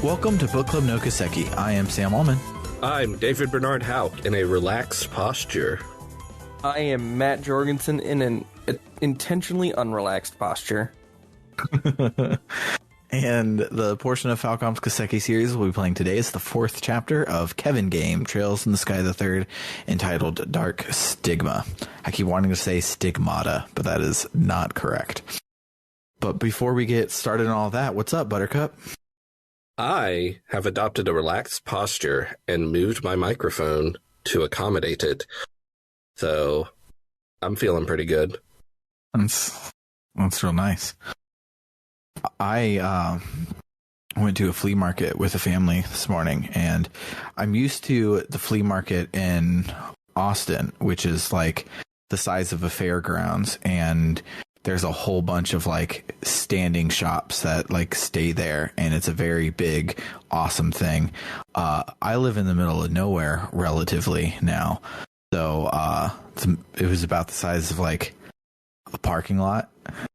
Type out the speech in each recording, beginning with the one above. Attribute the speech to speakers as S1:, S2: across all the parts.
S1: Welcome to Book Club no Kiseki. I am Sam Allman.
S2: I'm David Bernard Houck in a relaxed posture.
S3: I am Matt Jorgensen in an intentionally unrelaxed posture.
S1: And the portion of Falcom's Kiseki series we'll be playing today is the fourth chapter of Kevin Game, Trails in the Sky the Third, entitled Dark Stigma. I keep wanting to say stigmata, but that is not correct. But before we get started on all that, what's up, Buttercup?
S2: I have adopted a relaxed posture and moved my microphone to accommodate it. So I'm feeling pretty good.
S1: That's real nice. I went to a flea market with a family this morning, and I'm used to the flea market in Austin, which is like the size of a fairgrounds, and there's a whole bunch of like standing shops that like stay there, and it's a very big, awesome thing. I live in the middle of nowhere relatively now, so it was about the size of like a parking lot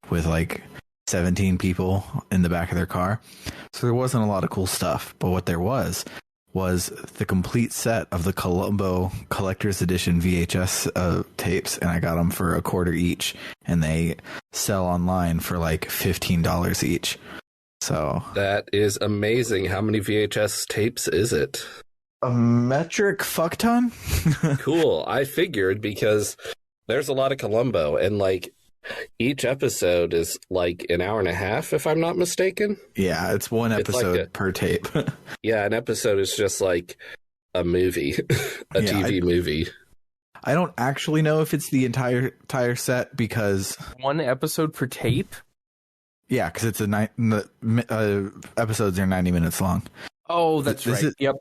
S1: with like 17 people in the back of their car. So there wasn't a lot of cool stuff, but what there was the complete set of the Columbo Collector's Edition VHS tapes, and I got them for $0.25 each, and they sell online for like $15 each. So
S2: that is amazing. How many VHS tapes is it?
S1: A metric fuck ton.
S2: Cool. I figured because there's a lot of Columbo, and like each episode is like an hour and a half, if I'm not mistaken.
S1: Yeah, it's one episode like per tape.
S2: Yeah, an episode is just like a movie, TV movie.
S1: I don't actually know if it's the entire set because
S3: one episode per tape.
S1: Yeah, because it's episodes are 90 minutes long.
S3: Oh, that's right. Yep.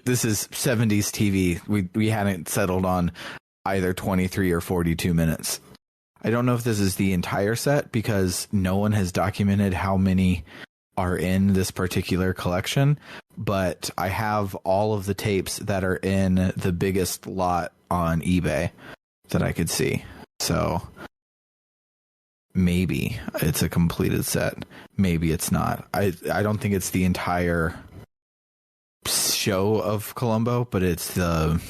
S1: This is 70s TV. We hadn't settled on either 23 or 42 minutes. I don't know if this is the entire set because no one has documented how many are in this particular collection, but I have all of the tapes that are in the biggest lot on eBay that I could see. So maybe it's a completed set. Maybe it's not. I don't think it's the entire show of Columbo, but it's the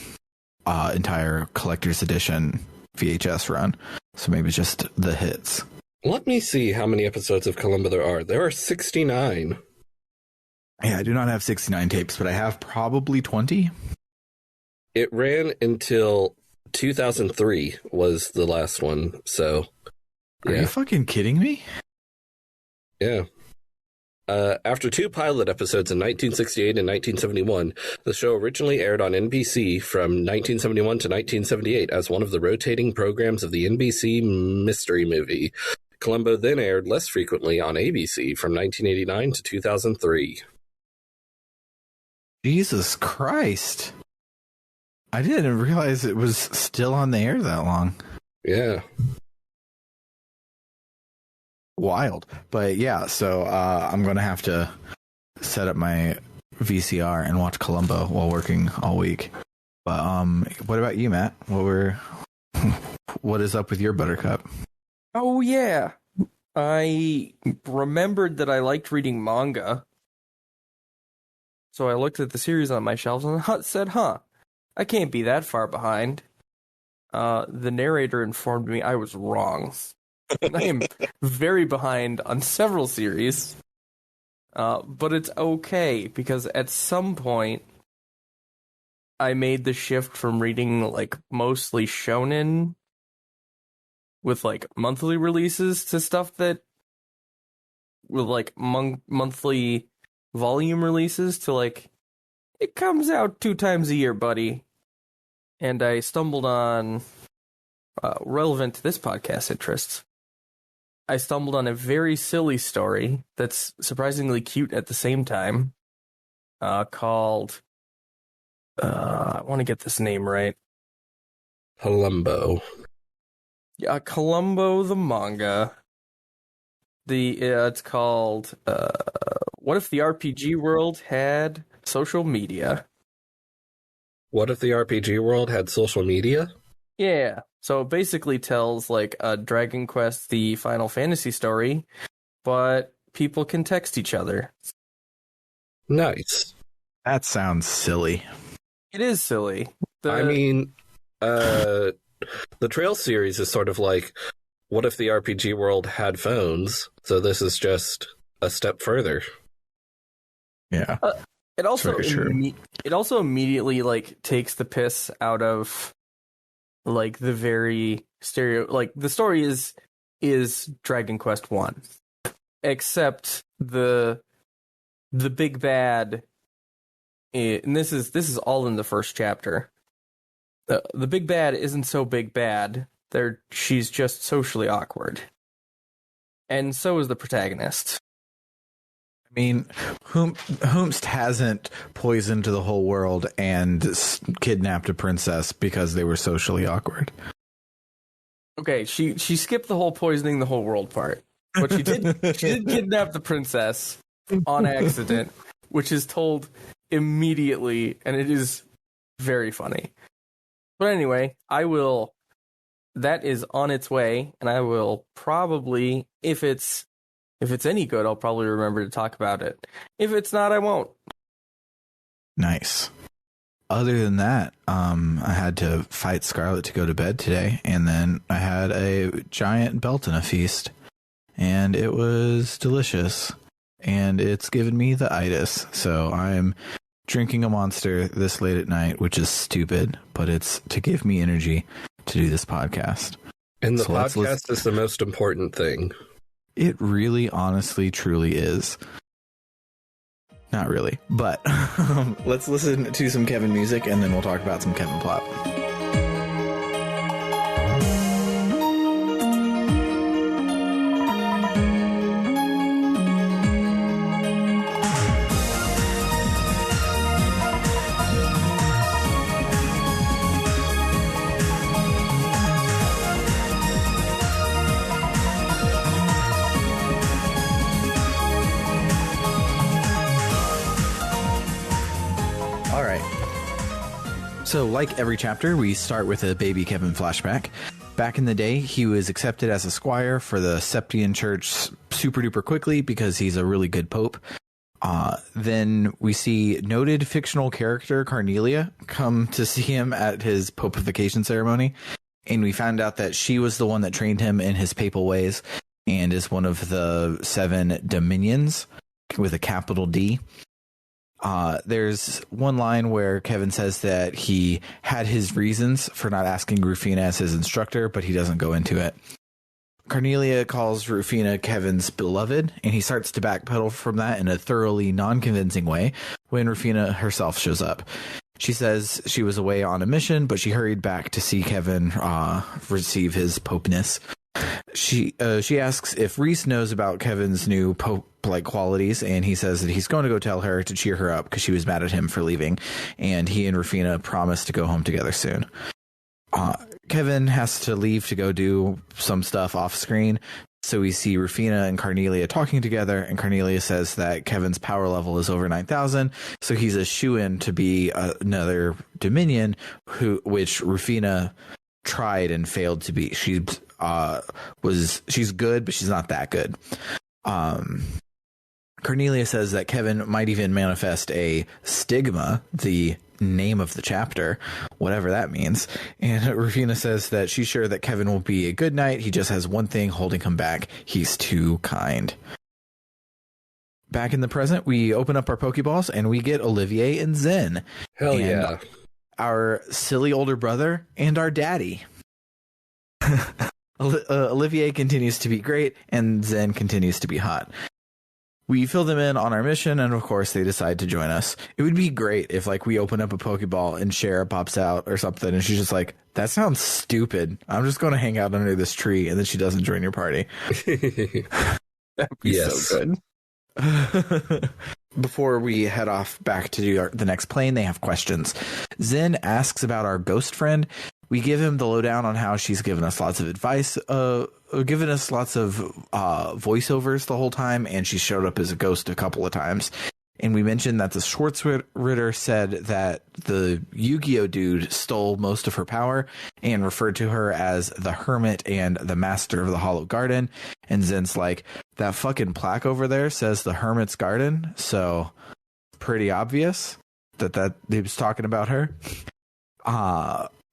S1: entire collector's edition VHS run. So maybe just the hits.
S2: Let me see how many episodes of Columbo there are. There are 69.
S1: Yeah, I do not have 69 tapes, but I have probably 20.
S2: It ran until 2003 was the last one, so...
S1: Yeah. Are you fucking kidding me?
S2: Yeah. After two pilot episodes in 1968 and 1971, the show originally aired on NBC from 1971 to 1978 as one of the rotating programs of the NBC Mystery Movie. Columbo then aired less frequently on ABC from 1989 to 2003.
S1: Jesus Christ. I didn't realize it was still on the air that long.
S2: Yeah.
S1: Wild. But yeah, so I'm going to have to set up my VCR and watch Columbo while working all week. But what about you, Matt? What is up with your Buttercup?
S3: Oh, yeah. I remembered that I liked reading manga. So I looked at the series on my shelves and said, I can't be that far behind. The narrator informed me I was wrong. I am very behind on several series. But it's okay, because at some point I made the shift from reading like mostly shonen with like monthly releases to stuff that with like monthly volume releases to like it comes out 2 times a year, buddy. And I stumbled on relevant to this podcast interests. I stumbled on a very silly story that's surprisingly cute at the same time, called I want to get this name right.
S2: Columbo.
S3: Yeah, Columbo the manga. It's called What If the RPG World Had Social Media?
S2: What if the RPG world had social media?
S3: Yeah. So it basically tells like a Dragon Quest, the Final Fantasy story, but people can text each other.
S2: Nice.
S1: That sounds silly.
S3: It is silly.
S2: I mean, the Trail series is sort of like, what if the RPG world had phones? So this is just a step further.
S1: Yeah.
S3: It also
S1: very true.
S3: it also immediately like takes the piss out of like the very like the story is Dragon Quest 1, except the big bad, and this is all in the first chapter. The big bad isn't so big bad. She's just socially awkward, and so is the protagonist.
S1: I mean, whomst hasn't poisoned the whole world and kidnapped a princess because they were socially awkward?
S3: Okay, she skipped the whole poisoning the whole world part, but she did kidnap the princess on accident, which is told immediately, and it is very funny. But anyway, that is on its way, and I will probably, if it's any good, I'll probably remember to talk about it. If it's not, I won't.
S1: Nice. Other than that, I had to fight Scarlet to go to bed today, and then I had a giant Beltana feast, and it was delicious, and it's given me the itis, so I'm drinking a Monster this late at night, which is stupid, but it's to give me energy to do this podcast.
S2: And the podcast is the most important thing.
S1: It really, honestly, truly is. Not really, but let's listen to some Kevin music, and then we'll talk about some Kevin plot. So, like every chapter, we start with a baby Kevin flashback. Back in the day, he was accepted as a squire for the Septian Church super duper quickly because he's a really good pope. Then we see noted fictional character Carnelia come to see him at his popification ceremony. And we found out that she was the one that trained him in his papal ways and is one of the 7 dominions with a capital D. There's one line where Kevin says that he had his reasons for not asking Rufina as his instructor, but he doesn't go into it. Carnelia calls Rufina Kevin's beloved, and he starts to backpedal from that in a thoroughly non-convincing way when Rufina herself shows up. She says she was away on a mission, but she hurried back to see Kevin receive his popeness. She asks if Reese knows about Kevin's new pope-like qualities, and he says that he's going to go tell her to cheer her up because she was mad at him for leaving, and he and Rufina promise to go home together soon. Kevin has to leave to go do some stuff off screen, so we see Rufina and Carnelia talking together, and Carnelia says that Kevin's power level is over 9,000, so he's a shoo-in to be another Dominion, which Rufina tried and failed to be. She's good, but she's not that good. Carnelia says that Kevin might even manifest a stigma, the name of the chapter, whatever that means. And Rufina says that she's sure that Kevin will be a good knight. He just has one thing holding him back. He's too kind. Back in the present, we open up our Pokeballs and we get Olivier and Zen.
S2: Hell
S1: and
S2: yeah.
S1: Our silly older brother and our daddy. Olivier continues to be great, and Zen continues to be hot. We fill them in on our mission, and of course, they decide to join us. It would be great if, like, we open up a Pokeball and Cher pops out or something, and she's just like, "That sounds stupid. I'm just going to hang out under this tree," and then she doesn't join your party. That'd be so good. Before we head off back to do the next plane, they have questions. Zen asks about our ghost friend. We give him the lowdown on how she's given us lots of advice, given us lots of voiceovers the whole time, and she showed up as a ghost a couple of times. And we mentioned that the Schwarzritter said that the Yu-Gi-Oh dude stole most of her power and referred to her as the Hermit and the Master of the Hollow Garden. And Zen's like, that fucking plaque over there says the Hermit's Garden, so pretty obvious that he was talking about her.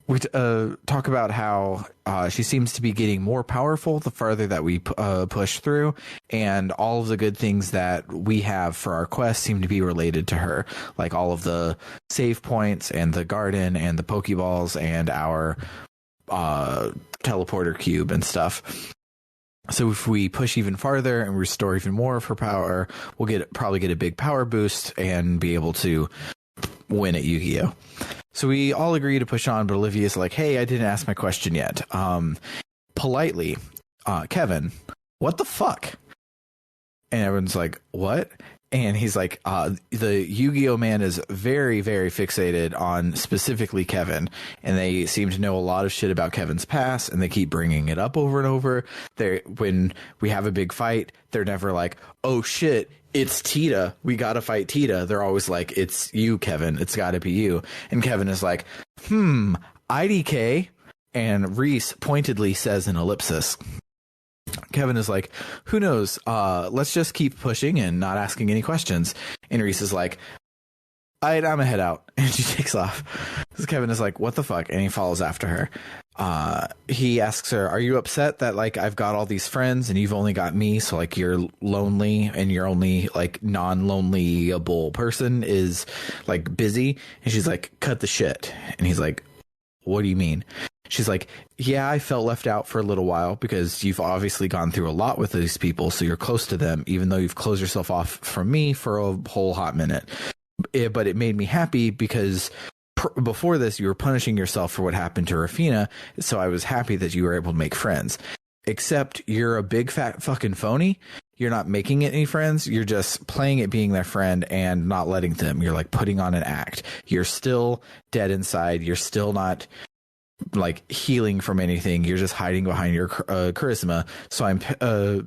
S1: We talk about how she seems to be getting more powerful the farther that we push through, and all of the good things that we have for our quest seem to be related to her, like all of the save points and the garden and the Pokeballs and our teleporter cube and stuff. So if we push even farther and restore even more of her power, we'll probably get a big power boost and be able to win at Yu-Gi-Oh! So we all agree to push on, but Olivia's like, hey, I didn't ask my question yet. Politely, Kevin, what the fuck? And everyone's like, what? And he's like, the Yu-Gi-Oh! Man is very, very fixated on specifically Kevin. And they seem to know a lot of shit about Kevin's past, and they keep bringing it up over and over. When we have a big fight, they're never like, oh shit, it's Tita. We got to fight Tita. They're always like, it's you, Kevin. It's got to be you. And Kevin is like, IDK. And Reese pointedly says an ellipsis. Kevin is like, who knows? Let's just keep pushing and not asking any questions. And Reese is like, I'm gonna head out. And she takes off. So Kevin is like, what the fuck? And he follows after her. He asks her, are you upset that like I've got all these friends and you've only got me? So like you're lonely and your only like non-lonelyable person is like busy. And she's like, cut the shit. And he's like, what do you mean? She's like, yeah, I felt left out for a little while because you've obviously gone through a lot with these people. So you're close to them, even though you've closed yourself off from me for a whole hot minute. But it made me happy because before this, you were punishing yourself for what happened to Rafina. So I was happy that you were able to make friends. Except you're a big fat fucking phony. You're not making it any friends. You're just playing it being their friend and not letting them. You're like putting on an act. You're still dead inside. You're still not like healing from anything. You're just hiding behind your charisma. So I'm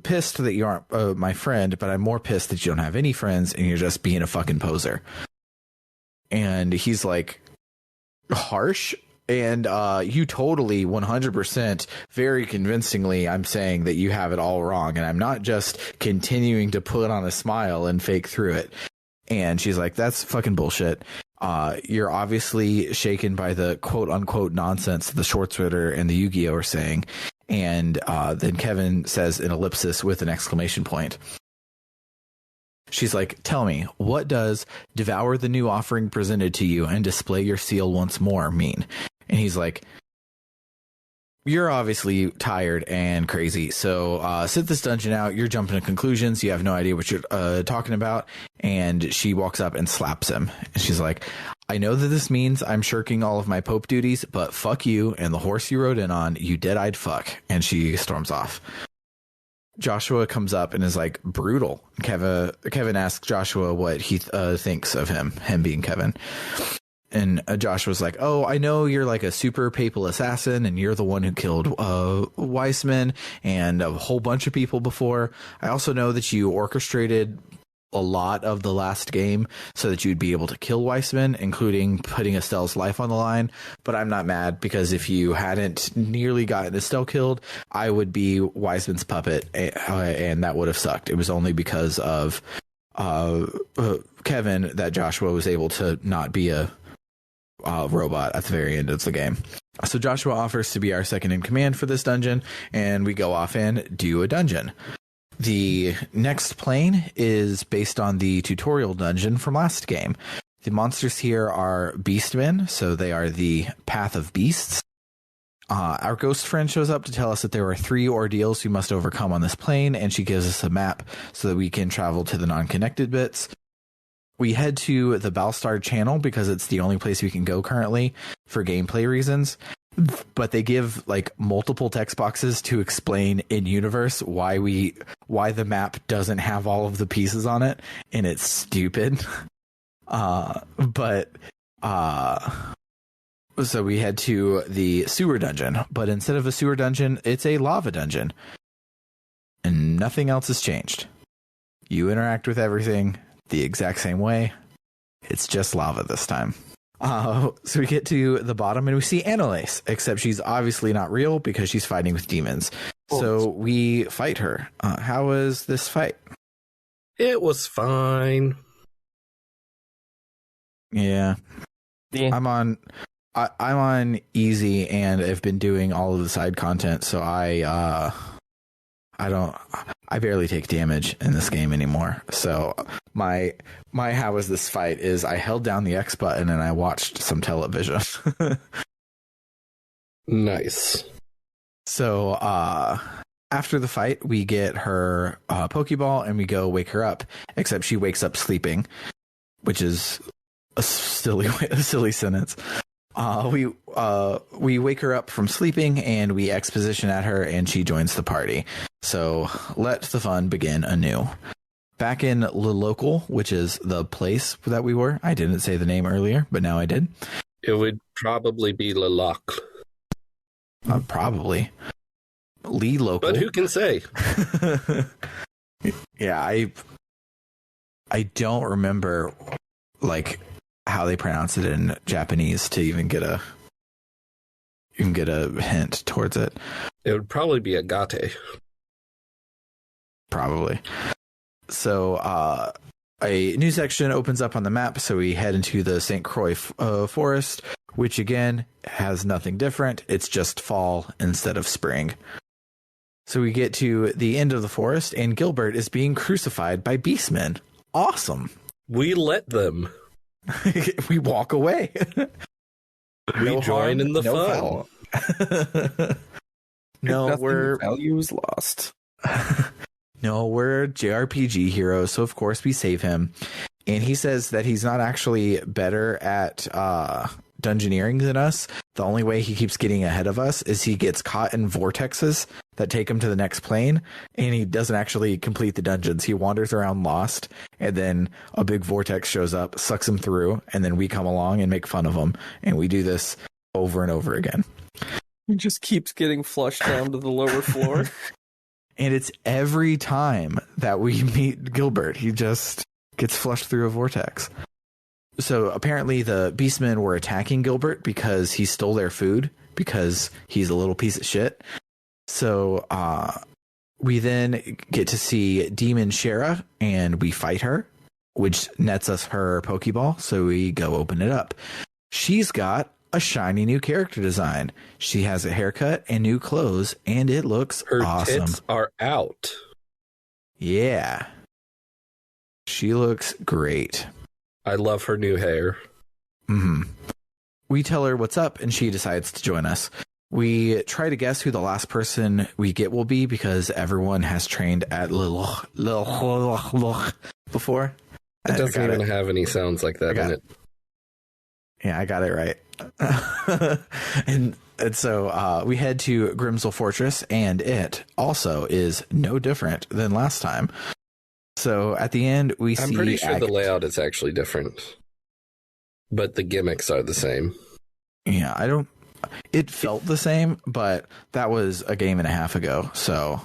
S1: pissed that you aren't my friend, but I'm more pissed that you don't have any friends and you're just being a fucking poser. And he's like, harsh. And you totally 100% very convincingly, I'm saying that you have it all wrong. And I'm not just continuing to put on a smile and fake through it. And she's like, that's fucking bullshit. You're obviously shaken by the quote unquote nonsense that the Schwartzritter and the Yu-Gi-Oh! Are saying. And then Kevin says an ellipsis with an exclamation point. She's like, tell me, what does devour the new offering presented to you and display your seal once more mean? And he's like, you're obviously tired and crazy. So sit this dungeon out. You're jumping to conclusions. You have no idea what you're talking about. And she walks up and slaps him. And she's like, I know that this means I'm shirking all of my Pope duties, but fuck you and the horse you rode in on, you dead-eyed fuck. And she storms off. Joshua comes up and is like brutal. Kevin asks Joshua what he thinks of him being Kevin. And Joshua's like, oh, I know you're like a super papal assassin and you're the one who killed Weissman and a whole bunch of people before. I also know that you orchestrated a lot of the last game so that you'd be able to kill Weissman, including putting Estelle's life on the line. But I'm not mad because if you hadn't nearly gotten Estelle killed, I would be Weissman's puppet, and that would have sucked. It was only because of Kevin that Joshua was able to not be a robot at the very end of the game. So Joshua offers to be our second in command for this dungeon, and we go off and do a dungeon. The next plane is based on the tutorial dungeon from last game. The monsters here are beastmen, so they are the path of beasts. Our ghost friend shows up to tell us that there are 3 ordeals we must overcome on this plane, and she gives us a map so that we can travel to the non-connected bits. We head to the Balstar channel because it's the only place we can go currently for gameplay reasons. But they give like multiple text boxes to explain in universe why the map doesn't have all of the pieces on it, and it's stupid. So we head to the sewer dungeon, but instead of a sewer dungeon, it's a lava dungeon, and nothing else has changed. You interact with everything the exact same way. It's just lava this time. So we get to the bottom and we see Annalise, except she's obviously not real because she's fighting with demons. So we fight her. How was this fight?
S2: It was fine.
S1: Yeah.
S3: Yeah.
S1: I'm on easy and have been doing all of the side content, so I barely take damage in this game anymore. So my how was this fight is I held down the X button and I watched some television.
S2: Nice.
S1: So after the fight, we get her Pokeball and we go wake her up, except she wakes up sleeping, which is a silly sentence. We wake her up from sleeping and we exposition at her and she joins the party. So let the fun begin anew. Back in Le Local, which is the place that we were. I didn't say the name earlier, but now I did.
S2: It would probably be Le Loc.
S1: Probably. Lee Local.
S2: But who can say?
S1: Yeah, I don't remember like how they pronounce it in Japanese to even get a hint towards it.
S2: It would probably be Agate.
S1: Probably. So a new section opens up on the map, so we head into the St. Croix forest, which again has nothing different. It's just fall instead of spring. So we get to the end of the forest, and Gilbert is being crucified by beastmen. Awesome.
S2: We let them.
S1: We walk away.
S2: We join in the fun.
S1: No, we're
S3: value is lost.
S1: No, we're JRPG heroes, so of course we save him. And he says that he's not actually better at dungeoneering than us. The only way he keeps getting ahead of us is he gets caught in vortexes that take him to the next plane, and he doesn't actually complete the dungeons. He wanders around lost, and then a big vortex shows up, sucks him through, and then we come along and make fun of him. And we do this over and over again.
S3: He just keeps getting flushed down to the lower floor.
S1: And it's every time that we meet Gilbert, he just gets flushed through a vortex. So apparently the beastmen were attacking Gilbert because he stole their food, because he's a little piece of shit. So we then get to see Demon Shara, and we fight her, which nets us her Pokeball. So we go open it up. She's got a shiny new character design. She has a haircut and new clothes, and it looks
S2: Her
S1: awesome.
S2: tits are out.
S1: Yeah. She looks great.
S2: I love her new hair.
S1: Mm-hmm. We tell her what's up, and she decides to join us. We try to guess who the last person we get will be, because everyone has trained at before.
S2: It doesn't even have any sounds like that in it.
S1: Yeah, I got it right. and so we head to Grimsel Fortress, and it also is no different than last time. So at the end, I'm
S2: pretty sure the layout is actually different, but the gimmicks are the same.
S1: Yeah, it felt the same, but that was a game and a half ago, so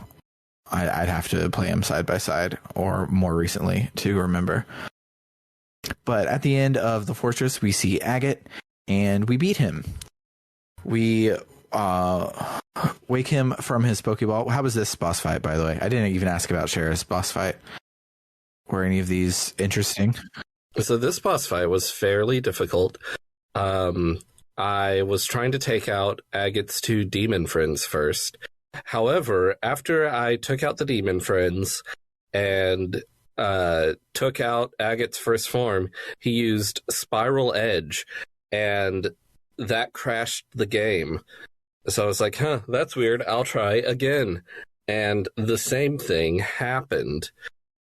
S1: I'd have to play them side by side or more recently to remember. But at the end of the fortress, we see Agate, and we beat him. We wake him from his Pokeball. How was this boss fight, by the way? I didn't even ask about Shara's boss fight. Were any of these interesting?
S2: So this boss fight was fairly difficult. I was trying to take out Agate's two demon friends first. However, after I took out the demon friends and took out Agate's first form, he used Spiral Edge, and that crashed the game. So I was like, that's weird. I'll try again. And the same thing happened.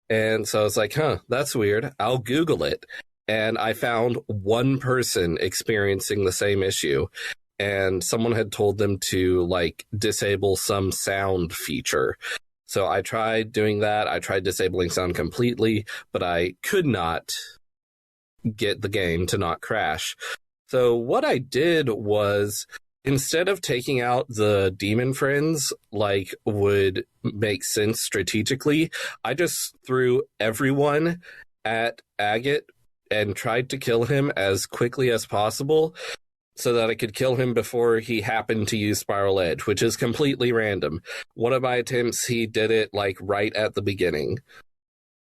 S2: And so I was like, that's weird. I'll Google it. And I found one person experiencing the same issue. And someone had told them to, disable some sound feature. So I tried doing that. I tried disabling sound completely, but I could not get the game to not crash. So what I did was, instead of taking out the demon friends would make sense strategically, I just threw everyone at Agate and tried to kill him as quickly as possible so that I could kill him before he happened to use Spiral Edge, which is completely random. One of my attempts, he did it right at the beginning.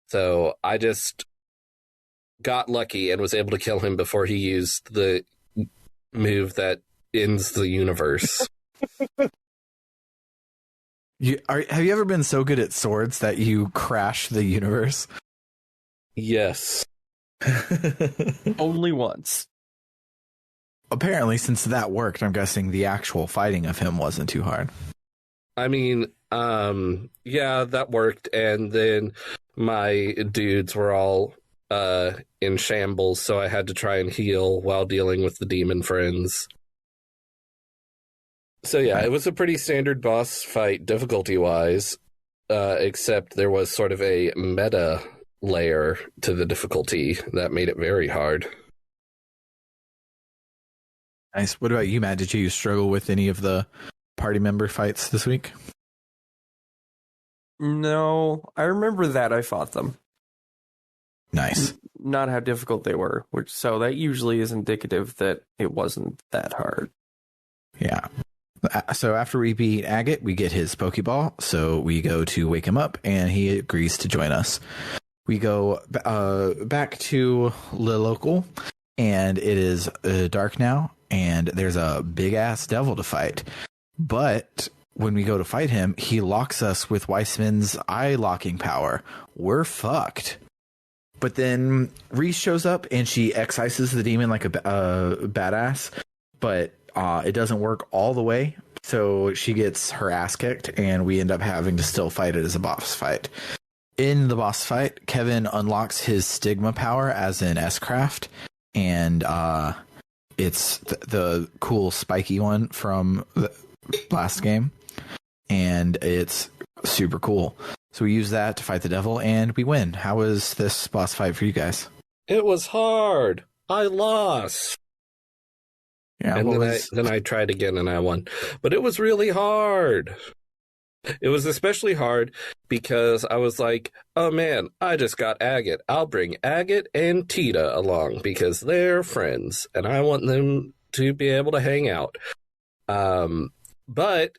S2: So I just got lucky and was able to kill him before he used the move that ends the universe.
S1: Have you ever been so good at swords that you crash the universe?
S2: Yes.
S3: Only once.
S1: Apparently, since that worked, I'm guessing the actual fighting of him wasn't too hard.
S2: I mean, yeah, that worked. And then my dudes were all in shambles, so I had to try and heal while dealing with the demon friends. So yeah, it was a pretty standard boss fight difficulty-wise, except there was sort of a meta layer to the difficulty that made it very hard.
S1: Nice. What about you, Matt? Did you struggle with any of the party member fights this week?
S3: No, I remember that I fought them.
S1: Nice.
S3: Not how difficult they were, so that usually is indicative that it wasn't that hard.
S1: Yeah. So after we beat Agate, we get his Pokeball. So we go to wake him up, and he agrees to join us. We go back to the local, and it is dark now, and there's a big-ass devil to fight. But when we go to fight him, he locks us with Weissman's eye-locking power. We're fucked. But then Reese shows up, and she excises the demon like a badass, but it doesn't work all the way, so she gets her ass kicked, and we end up having to still fight it as a boss fight. In the boss fight, Kevin unlocks his Stigma power as an S-Craft, and it's the cool spiky one from the last game, and it's super cool. So we use that to fight the devil, and we win. How was this boss fight for you guys?
S2: It was hard. I lost.
S1: Yeah,
S2: and then I tried again and I won. But it was really hard. It was especially hard because I was like, oh man, I just got Agate. I'll bring Agate and Tita along because they're friends and I want them to be able to hang out. But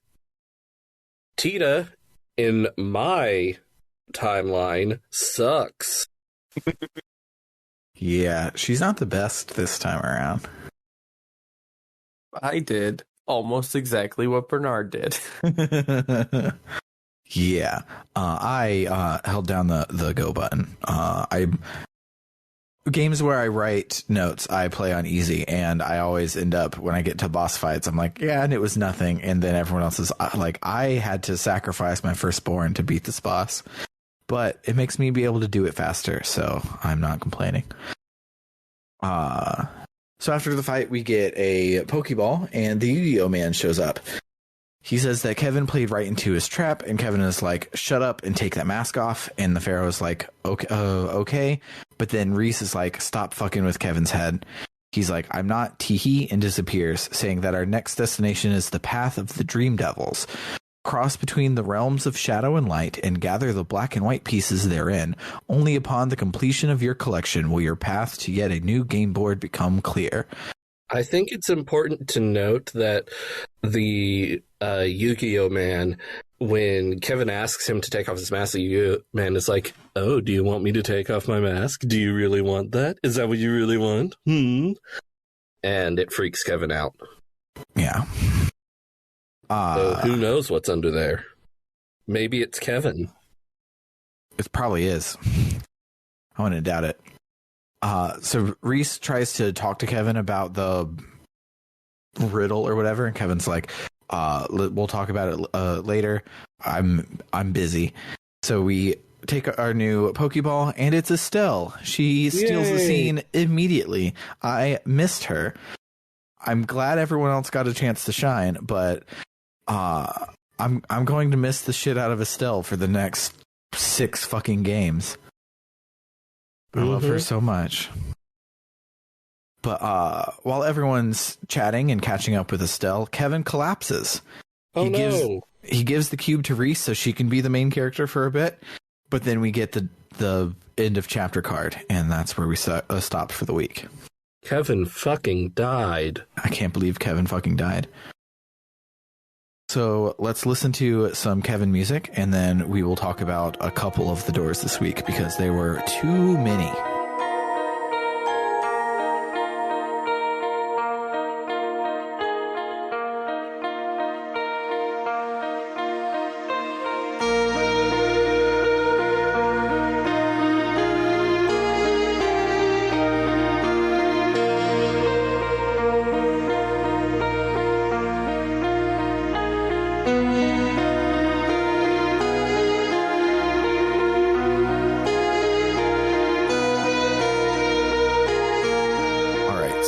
S2: Tita, in my timeline, sucks.
S1: Yeah, she's not the best this time around.
S3: I did almost exactly what Bernard did.
S1: Yeah, I held down the go button. Games where I write notes, I play on easy, and I always end up, when I get to boss fights, I'm like, yeah, and it was nothing. And then everyone else is like, I had to sacrifice my firstborn to beat this boss. But it makes me be able to do it faster, so I'm not complaining. So after the fight, we get a Pokeball, and the Yu-Gi-Oh man shows up. He says that Kevin played right into his trap, and Kevin is like, shut up and take that mask off. And the Pharaoh's like, okay. But then Reese is like, stop fucking with Kevin's head. He's like, I'm not Teehee, and disappears, saying that our next destination is the path of the Dream Devils. Cross between the realms of shadow and light and gather the black and white pieces therein. Only upon the completion of your collection will your path to yet a new game board become clear.
S2: I think it's important to note that the Yu-Gi-Oh man, when Kevin asks him to take off his mask, the Yu-Gi-Oh man is like, oh, do you want me to take off my mask? Do you really want that? Is that what you really want? And it freaks Kevin out.
S1: Yeah.
S2: So who knows what's under there? Maybe it's Kevin.
S1: It probably is. I wouldn't doubt it. So Reese tries to talk to Kevin about the riddle or whatever, and Kevin's like, we'll talk about it later. I'm busy. So we take our new Pokeball, and it's Estelle. She steals the scene immediately. I missed her. I'm glad everyone else got a chance to shine, but I'm going to miss the shit out of Estelle for the next 6 fucking games. I love her so much. But while everyone's chatting and catching up with Estelle, Kevin collapses. He gives the cube to Reese so she can be the main character for a bit, but then we get the end of chapter card, and that's where we stop for the week.
S2: Kevin fucking died.
S1: I can't believe Kevin fucking died. So let's listen to some Kevin music, and then we will talk about a couple of the doors this week because there were too many.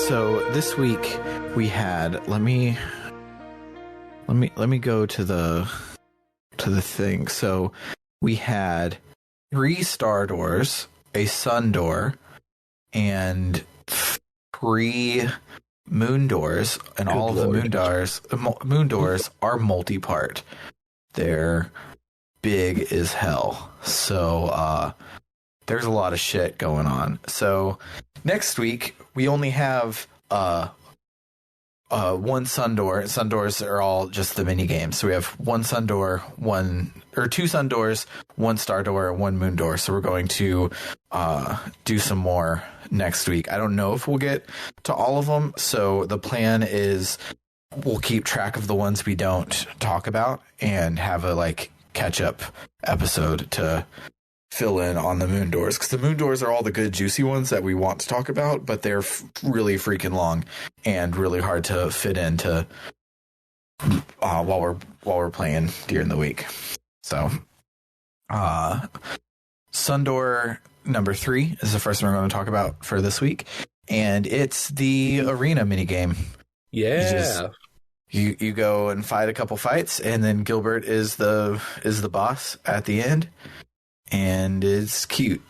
S1: So this week we had, let me go to the thing. So we had 3 star doors, a sun door, and 3 moon doors, and
S2: Good
S1: all of
S2: Lord.
S1: the moon doors are multi-part. They're big as hell. So there's a lot of shit going on. So next week we only have one sun door. Sun doors are all just the mini games. So we have 1 sun door, 2 sun doors, 1 star door, and 1 moon door. So we're going to do some more next week. I don't know if we'll get to all of them. So the plan is we'll keep track of the ones we don't talk about and have a catch up episode to fill in on the moon doors, because the moon doors are all the good juicy ones that we want to talk about, but they're really freaking long and really hard to fit into while we're playing during the week. So sun door number 3 is the first one we're going to talk about for this week, and it's the arena minigame.
S2: Yeah.
S1: You go and fight a couple fights, and then Gilbert is the boss at the end. And it's cute.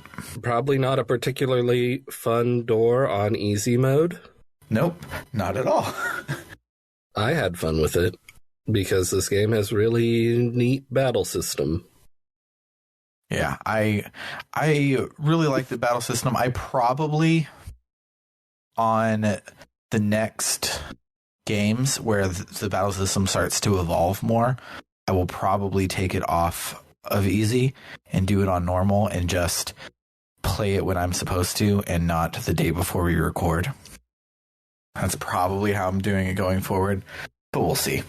S2: Probably not a particularly fun door on easy mode.
S1: Nope, not at all.
S2: I had fun with it because this game has really neat battle system.
S1: Yeah, I really like the battle system. I probably, on the next games where the battle system starts to evolve more, I will probably take it off of easy and do it on normal and just play it when I'm supposed to and not the day before we record. That's probably how I'm doing it going forward, but we'll see.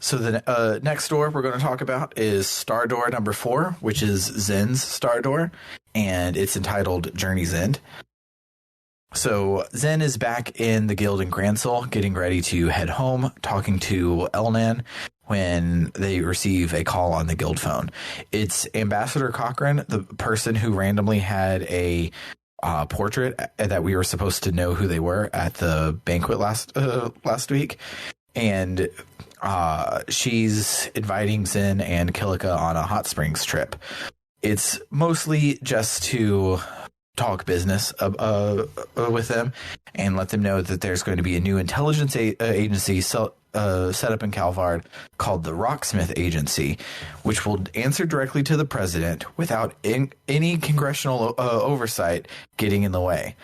S1: So the next door we're going to talk about is Star Door number 4, which is Zen's Star Door, and it's entitled Journey's End. So Zen is back in the guild in Gransel, getting ready to head home, talking to Elnan when they receive a call on the guild phone. It's Ambassador Cochran, the person who randomly had a portrait that we were supposed to know who they were at the banquet last week. And she's inviting Zen and Kilika on a hot springs trip. It's mostly just to talk business with them and let them know that there's going to be a new intelligence agency set up in Calvard called the Rocksmith Agency, which will answer directly to the president without any congressional oversight getting in the way.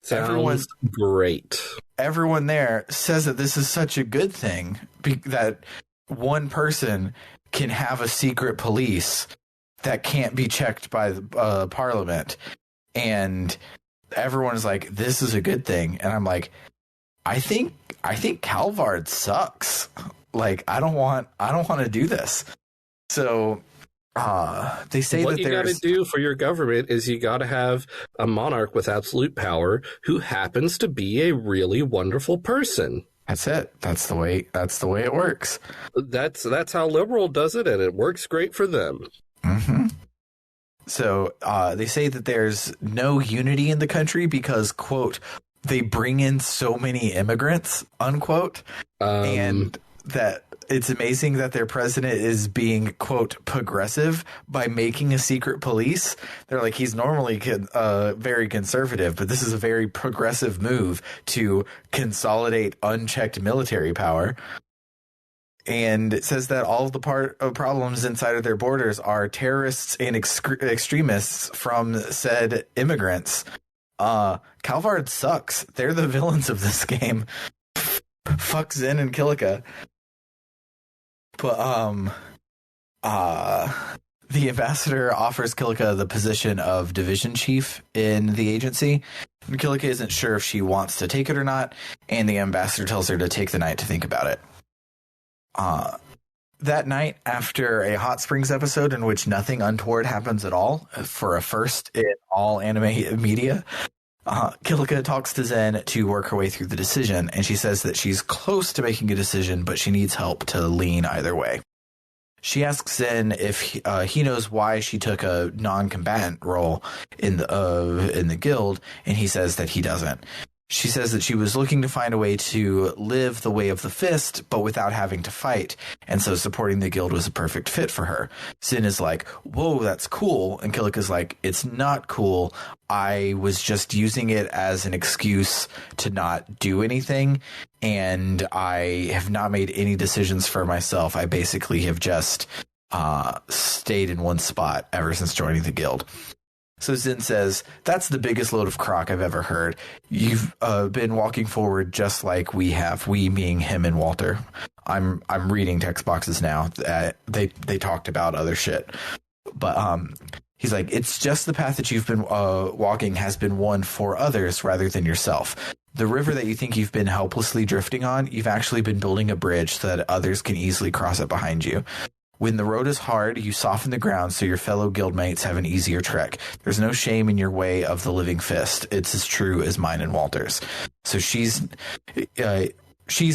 S2: Sounds great.
S1: Everyone there says that this is such a good thing that one person can have a secret police that can't be checked by the Parliament. And everyone is like, this is a good thing. And I'm like, I think Calvard sucks. Like, I don't want to do this. So they say
S2: what
S1: that
S2: you got to do for your government is you got to have a monarch with absolute power who happens to be a really wonderful person.
S1: That's it. That's the way it works.
S2: That's how liberal does it, and it works great for them.
S1: Mm-hmm. So they say that there's no unity in the country because, quote, they bring in so many immigrants, unquote, and that it's amazing that their president is being, quote, progressive by making a secret police. They're like, he's normally very conservative, but this is a very progressive move to consolidate unchecked military power. And it says that all of the problems inside of their borders are terrorists and extremists from said immigrants. Calvard sucks. They're the villains of this game. Fuck Zen and Kilika. But the ambassador offers Kilika the position of division chief in the agency. And Kilika isn't sure if she wants to take it or not, and the ambassador tells her to take the night to think about it. That night, after a Hot Springs episode in which nothing untoward happens at all, for a first in all anime media, Kilika talks to Zen to work her way through the decision, and she says that she's close to making a decision, but she needs help to lean either way. She asks Zen if he knows why she took a non-combatant role in the guild, and he says that he doesn't. She says that she was looking to find a way to live the way of the fist, but without having to fight. And so supporting the guild was a perfect fit for her. Sin is like, whoa, that's cool. And Kilika's like, it's not cool. I was just using it as an excuse to not do anything. And I have not made any decisions for myself. I basically have just stayed in one spot ever since joining the guild. So Zin says, that's the biggest load of crock I've ever heard. You've been walking forward just like we have, we being him and Walter. I'm reading text boxes now. They talked about other shit. But he's like, it's just the path that you've been walking has been one for others rather than yourself. The river that you think you've been helplessly drifting on, you've actually been building a bridge so that others can easily cross it behind you. When the road is hard, you soften the ground so your fellow guildmates have an easier trek. There's no shame in your way of the living fist. It's as true as mine and Walter's. So she's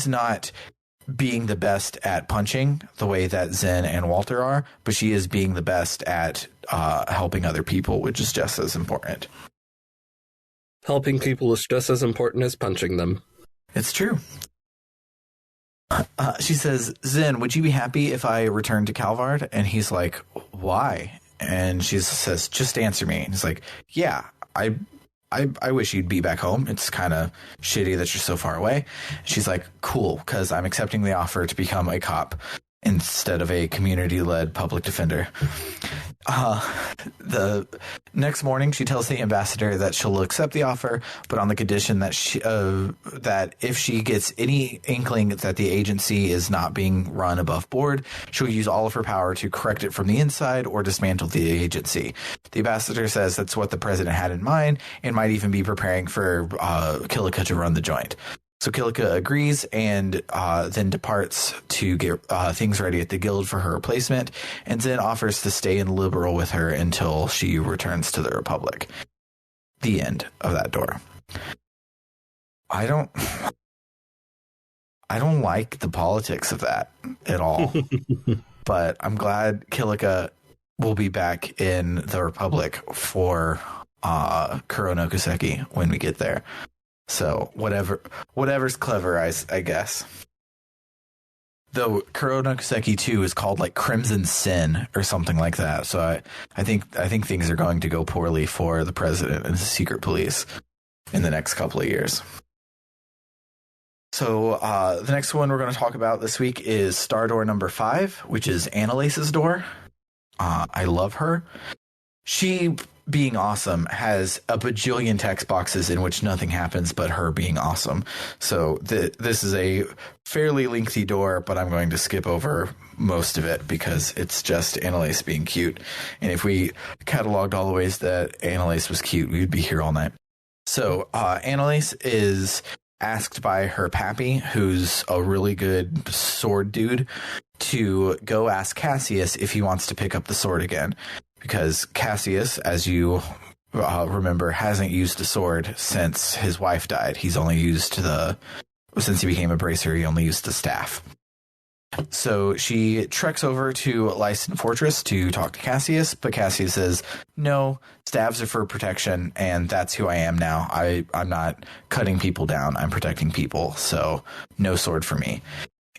S1: not being the best at punching the way that Zen and Walter are, but she is being the best at helping other people, which is just as important.
S2: Helping people is just as important as punching them.
S1: It's true. She says, Zen, would you be happy if I returned to Calvard? And he's like, why? And she says, just answer me. And he's like, yeah, I wish you'd be back home. It's kind of shitty that you're so far away. She's like, cool, because I'm accepting the offer to become a cop instead of a community-led public defender. The next morning, she tells the ambassador that she'll accept the offer, but on the condition that that if she gets any inkling that the agency is not being run above board, she'll use all of her power to correct it from the inside or dismantle the agency. The ambassador says that's what the president had in mind and might even be preparing for Kilika to run the joint. So Kilika agrees and then departs to get things ready at the guild for her replacement, and then offers to stay in Liberal with her until she returns to the Republic. The end of that door. I don't like the politics of that at all, but I'm glad Kilika will be back in the Republic for Kuro no Kiseki when we get there. So whatever's clever, I guess. Though Kuro no Kiseki 2 is called like Crimson Sin or something like that. So I think things are going to go poorly for the president and the secret police in the next couple of years. So the next one we're going to talk about this week is Star Door number 5, which is Annalace's door. I love her. She, being awesome, has a bajillion text boxes in which nothing happens but her being awesome. So this is a fairly lengthy door, but I'm going to skip over most of it because it's just Annalace being cute. And if we cataloged all the ways that Annalace was cute, we'd be here all night. So Annalace is asked by her pappy, who's a really good sword dude, to go ask Cassius if he wants to pick up the sword again. Because Cassius, as you remember, hasn't used a sword since his wife died. He's only used since he became a bracer, he only used the staff. So she treks over to Lyson Fortress to talk to Cassius, but Cassius says, no, staves are for protection, and that's who I am now. I'm not cutting people down, I'm protecting people, so no sword for me.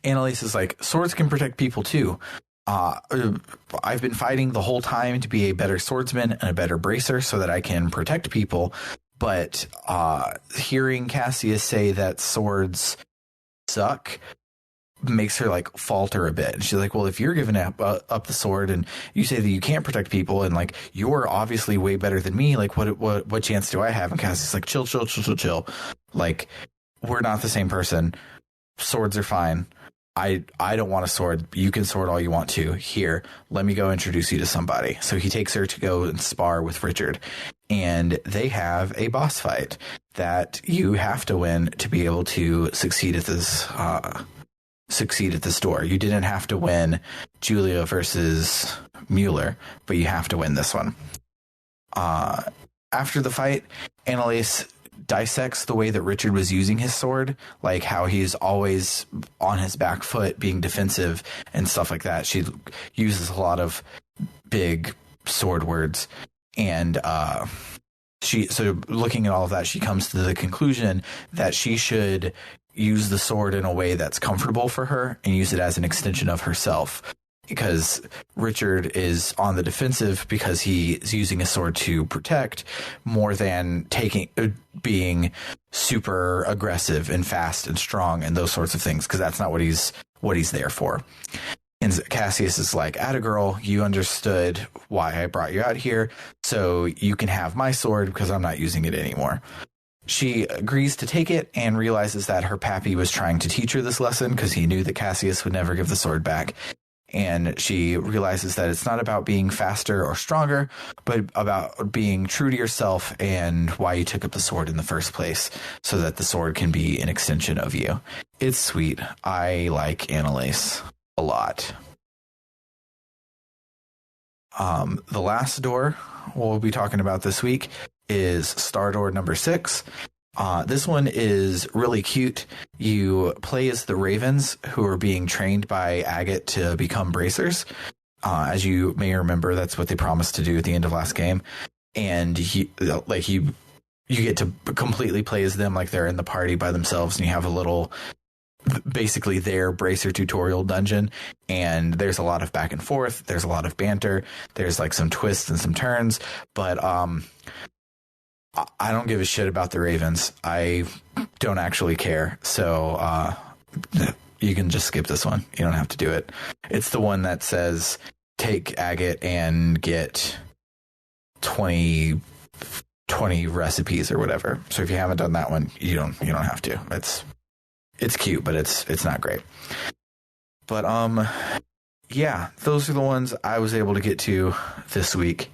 S1: Annalace is like, swords can protect people too. I've been fighting the whole time to be a better swordsman and a better bracer so that I can protect people. But hearing Cassius say that swords suck makes her like falter a bit. And she's like, well, if you're giving up the sword and you say that you can't protect people and like you're obviously way better than me, like what chance do I have? And Cassius is like, chill. Like, we're not the same person. Swords are fine. I don't want a sword. You can sword all you want to. Here, let me go introduce you to somebody. So he takes her to go and spar with Richard. And they have a boss fight that you have to win to be able to succeed at this door. You didn't have to win Julia versus Mueller, but you have to win this one. After the fight, Annalace dissects the way that Richard was using his sword, like how he's always on his back foot being defensive and stuff like that. She uses a lot of big sword words, and So looking at all of that, she comes to the conclusion that she should use the sword in a way that's comfortable for her and use it as an extension of herself. Because Richard is on the defensive because he is using a sword to protect more than being super aggressive and fast and strong and those sorts of things. Because that's not what he's there for. And Cassius is like, "Atta girl, you understood why I brought you out here, so you can have my sword because I'm not using it anymore." She agrees to take it and realizes that her pappy was trying to teach her this lesson because he knew that Cassius would never give the sword back. And she realizes that it's not about being faster or stronger, but about being true to yourself and why you took up the sword in the first place, so that the sword can be an extension of you. It's sweet. I like Annalise a lot. The last door we'll be talking about this week is Star Door number 6. This one is really cute. You play as the Ravens, who are being trained by Agate to become bracers. As you may remember, that's what they promised to do at the end of last game. And you get to completely play as them, like they're in the party by themselves, and you have a little, basically their bracer tutorial dungeon. And there's a lot of back and forth. There's a lot of banter. There's like some twists and some turns, but I don't give a shit about the Ravens. I don't actually care. So you can just skip this one. You don't have to do it. It's the one that says take Agate and get 20 recipes or whatever. So if you haven't done that one, you don't have to. It's cute, but it's not great. But yeah, those are the ones I was able to get to this week.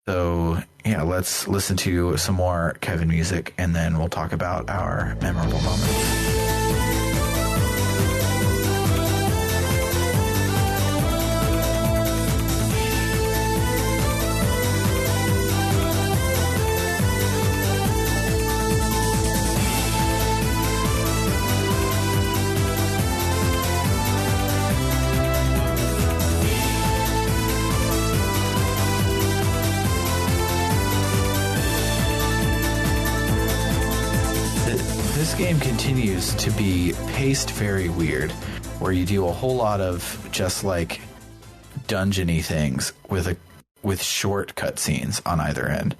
S1: So, yeah, let's listen to some more Kevin music, and then we'll talk about our memorable moments. Game continues to be paced very weird, where you do a whole lot of just like dungeony things with short cutscenes on either end.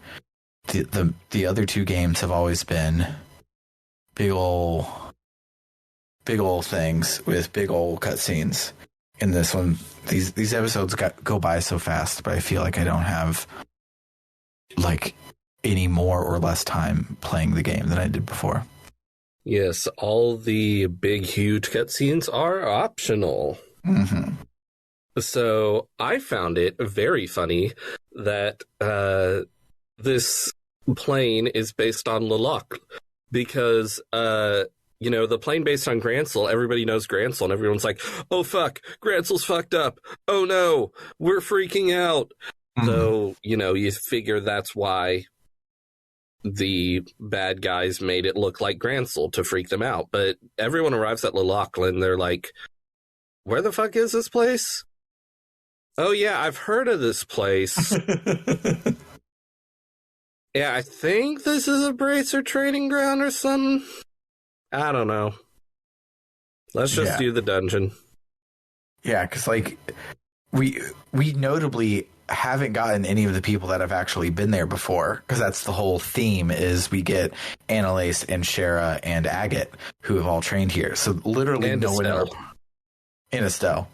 S1: The other two games have always been big ol' things with big ol' cutscenes. In this one, these episodes go by so fast, but I feel like I don't have like any more or less time playing the game than I did before.
S2: Yes, all the big, huge cutscenes are optional.
S1: Mm-hmm.
S2: So I found it very funny that this plane is based on Lilac because, the plane based on Grancel, everybody knows Grancel, and everyone's like, oh, fuck, Grancel's fucked up. Oh, no, we're freaking out. Mm-hmm. So, you figure that's why the bad guys made it look like Grancel to freak them out. But everyone arrives at Lilac and they're like, where the fuck is this place? Oh, yeah, I've heard of this place. Yeah, I think this is a bracer training ground or something. I don't know. Let's just do the dungeon.
S1: Yeah, because, we notably haven't gotten any of the people that have actually been there before, because that's the whole theme, is we get Annalise and Shara and Agate, who have all trained here. So literally
S2: and
S1: no one
S2: in
S1: Estelle.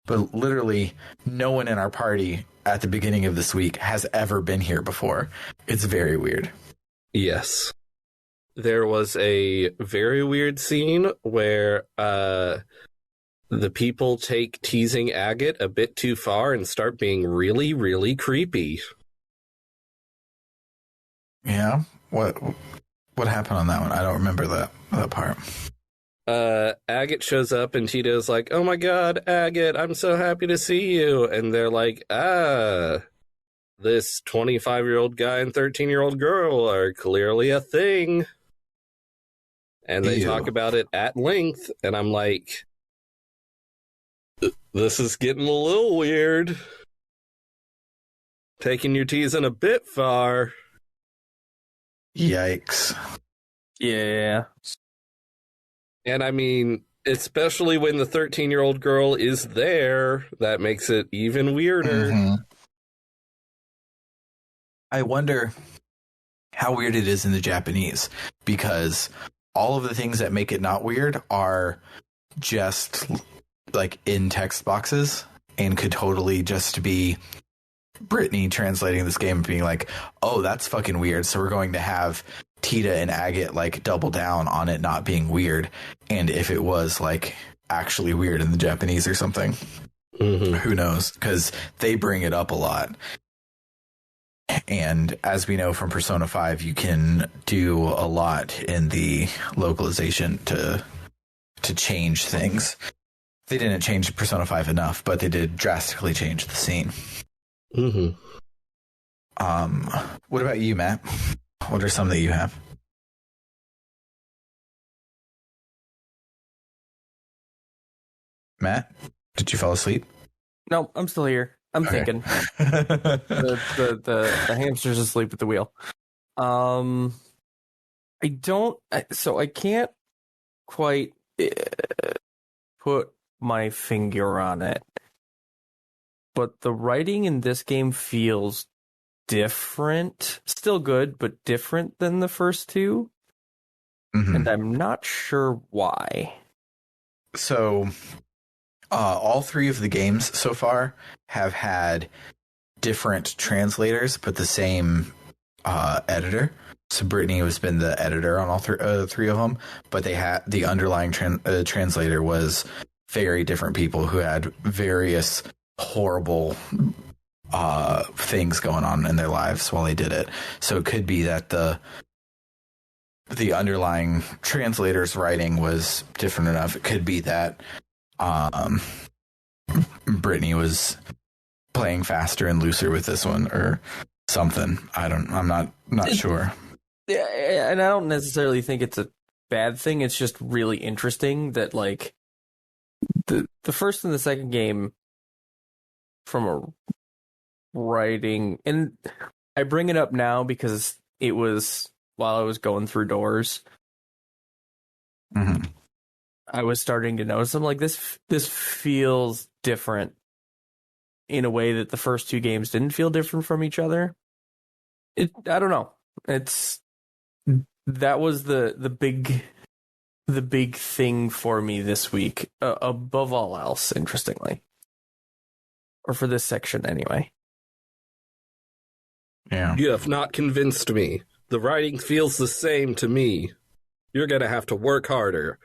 S1: But literally no one in our party at the beginning of this week has ever been here before. It's very weird.
S2: Yes. There was a very weird scene where the people take teasing Agate a bit too far and start being really, really creepy.
S1: Yeah? What happened on that one? I don't remember that part.
S2: Agate shows up and Tito's like, oh my god, Agate, I'm so happy to see you. And they're like, this 25-year-old guy and 13-year-old girl are clearly a thing. And they talk about it at length, and I'm like, this is getting a little weird. Taking your teasing a bit far.
S1: Yikes.
S3: Yeah.
S2: And I mean, especially when the 13-year-old girl is there, that makes it even weirder.
S1: Mm-hmm. I wonder how weird it is in the Japanese, because all of the things that make it not weird are just like in text boxes and could totally just be Brittany translating this game and being like, oh, that's fucking weird. So we're going to have Tita and Agate like double down on it not being weird. And if it was like actually weird in the Japanese or something, who knows? Because they bring it up a lot. And as we know from Persona 5, you can do a lot in the localization to change things. They didn't change Persona 5 enough, but they did drastically change the scene.
S2: Mm-hmm.
S1: What about you, Matt? What are some that you have? Matt, did you fall asleep?
S3: No, I'm still here. I'm thinking. The hamster's asleep at the wheel. I can't quite put my finger on it. But the writing in this game feels different. Still good, but different than the first two. Mm-hmm. And I'm not sure why.
S1: So, all three of the games so far have had different translators, but the same editor. So Brittany has been the editor on all three of them, but they had the underlying translator was very different people who had various horrible things going on in their lives while they did it. So it could be that the underlying translator's writing was different enough. It could be that Brittany was playing faster and looser with this one or something. I'm not sure.
S3: Yeah, and I don't necessarily think it's a bad thing. It's just really interesting that like the first and the second game from a writing, and I bring it up now because it was while I was going through doors.
S1: Mm-hmm.
S3: I was starting to notice I'm like this feels different in a way that the first two games didn't feel different from each other. I don't know. That was the big thing for me this week, above all else, interestingly. Or for this section, anyway.
S1: Yeah.
S2: You have not convinced me. The writing feels the same to me. You're going to have to work harder.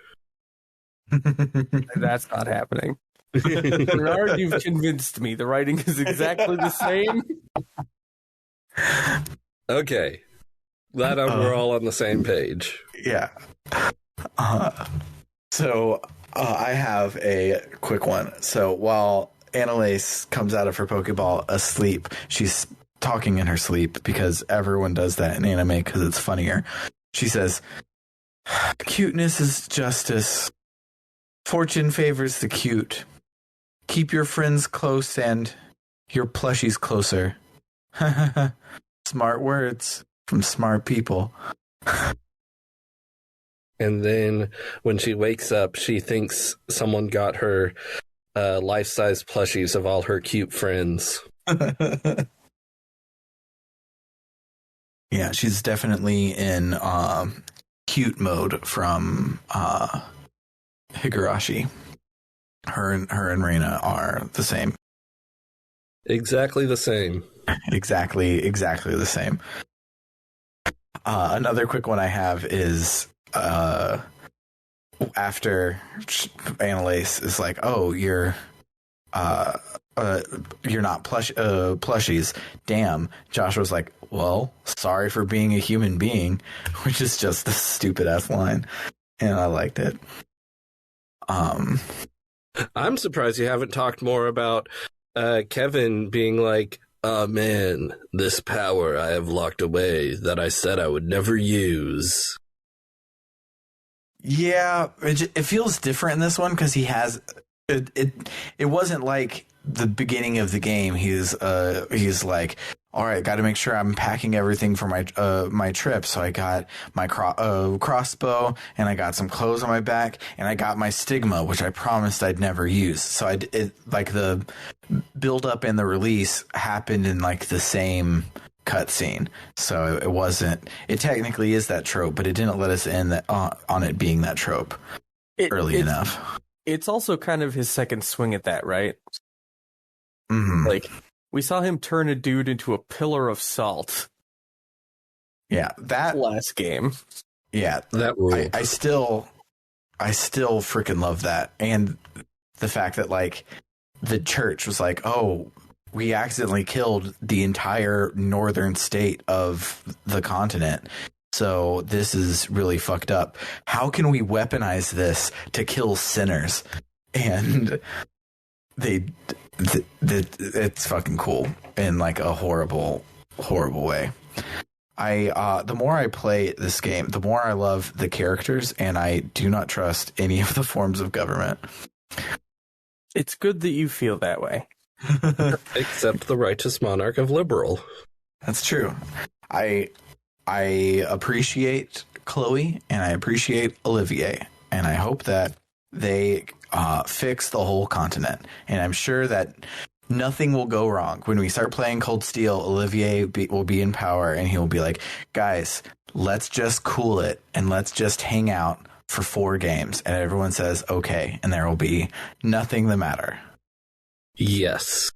S3: That's not happening. Bernard, you've convinced me. The writing is exactly the same.
S2: Okay. Glad we're all on the same page.
S1: Yeah. So I have a quick one. So while Annalise comes out of her Pokeball asleep, she's talking in her sleep because everyone does that in anime because it's funnier. She says, "Cuteness is justice. Fortune favors the cute. Keep your friends close and your plushies closer." Smart words from smart people.
S2: And then when she wakes up, she thinks someone got her life-size plushies of all her cute friends.
S1: Yeah, she's definitely in cute mode from Higurashi. Her and Reina are the same.
S2: Exactly the same.
S1: Exactly the same. Another quick one I have is after Annalise is like, "Oh, you're not plushies." Damn. Joshua's like, "Well, sorry for being a human being," which is just a stupid ass line, and I liked it.
S2: I'm surprised you haven't talked more about Kevin being like, "Oh man, this power I have locked away that I said I would never use."
S1: Yeah, it feels different in this one because he has it wasn't like the beginning of the game. He's like, all right, got to make sure I'm packing everything for my trip. So I got my crossbow, and I got some clothes on my back, and I got my Stigma, which I promised I'd never use. So like the build up and the release happened in like the same cutscene. So it wasn't. It technically is that trope, but it didn't let us in that on it being that trope early enough.
S3: It's also kind of his second swing at that, right?
S1: Mm-hmm.
S3: Like, we saw him turn a dude into a pillar of salt.
S1: Yeah, that
S3: last game.
S1: Yeah,
S2: that ruled.
S1: I still freaking love that, and the fact that like the church was like, oh, we accidentally killed the entire northern state of the continent. So this is really fucked up. How can we weaponize this to kill sinners? And it's fucking cool in like a horrible way. The more I play this game, the more I love the characters, and I do not trust any of the forms of government.
S3: It's good that you feel that way.
S2: Except the righteous monarch of Liberal.
S1: That's true. I appreciate Chloe and I appreciate Olivier, and I hope that they fix the whole continent. And I'm sure that nothing will go wrong. When we start playing Cold Steel, Olivier will be in power, and he'll be like, guys, let's just cool it and let's just hang out for 4 games. And everyone says, okay. And there will be nothing the matter.
S2: Yes.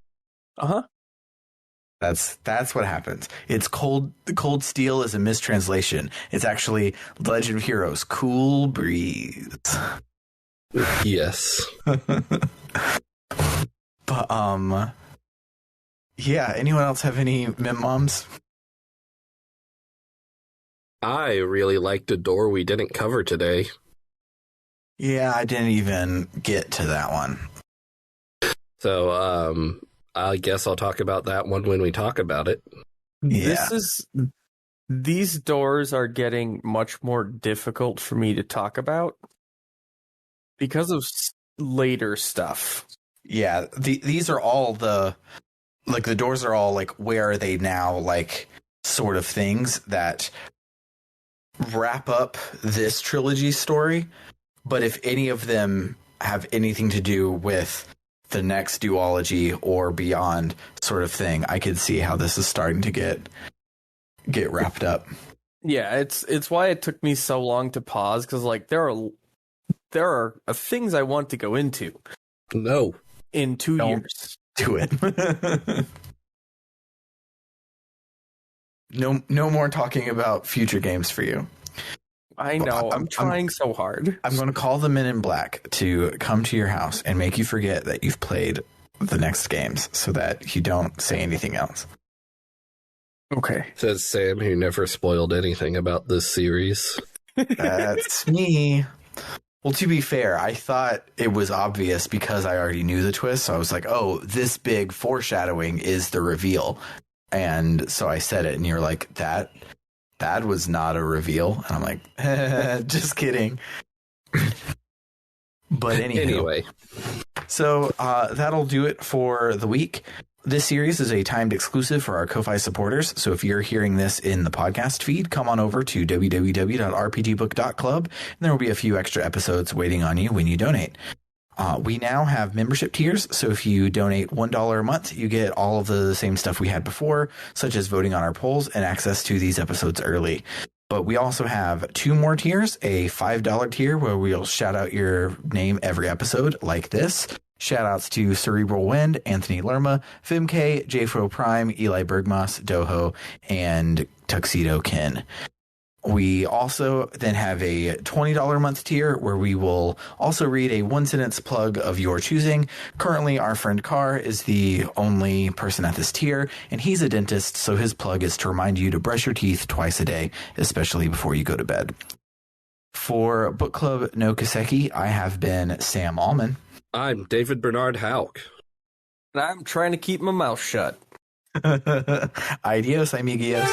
S3: Uh-huh.
S1: That's what happens. It's Cold Steel is a mistranslation. It's actually Legend of Heroes, Cool Breeze.
S2: Yes.
S1: But yeah, anyone else have any mem moms?
S2: I really liked a door we didn't cover today.
S1: Yeah, I didn't even get to that one.
S2: So I guess I'll talk about that one when we talk about it.
S1: Yeah.
S3: These doors are getting much more difficult for me to talk about because of later stuff.
S1: Yeah, these are all the doors are all like, where are they now, like sort of things that wrap up this trilogy story. But if any of them have anything to do with the next duology or beyond sort of thing, I could see how this is starting to get wrapped up. Yeah,
S3: it's why it took me so long to pause, because like there are things I want to go into.
S2: No.
S3: In 2 years.
S1: Do it. No more talking about future games for you.
S3: I know. I'm trying so hard.
S1: I'm going to call the Men in Black to come to your house and make you forget that you've played the next games so that you don't say anything else.
S3: Okay.
S2: Says Sam, who never spoiled anything about this series.
S1: That's me. Well, to be fair, I thought it was obvious because I already knew the twist. So I was like, oh, this big foreshadowing is the reveal. And so I said it, and you're like, that was not a reveal. And I'm like, just kidding. But anyway. So that'll do it for the week. This series is a timed exclusive for our Ko-Fi supporters. So if you're hearing this in the podcast feed, come on over to www.rpgbook.club, and there will be a few extra episodes waiting on you when you donate. We now have membership tiers, so if you donate $1 a month, you get all of the same stuff we had before, such as voting on our polls and access to these episodes early. But we also have 2 more tiers, a $5 tier where we'll shout out your name every episode, like this. Shout outs to Cerebral Wind, Anthony Lerma, Fimk, Jfro Prime, Eli Bergmas, Doho, and Tuxedo Ken. We also then have a $20 a month tier where we will also read a 1-sentence plug of your choosing. Currently, our friend Carr is the only person at this tier, and he's a dentist, so his plug is to remind you to brush your teeth twice a day, especially before you go to bed. For Book Club No Kiseki, I have been Sam Allman.
S2: I'm David Bernard Houck.
S3: And I'm trying to keep my mouth shut.
S1: Adios, amigos.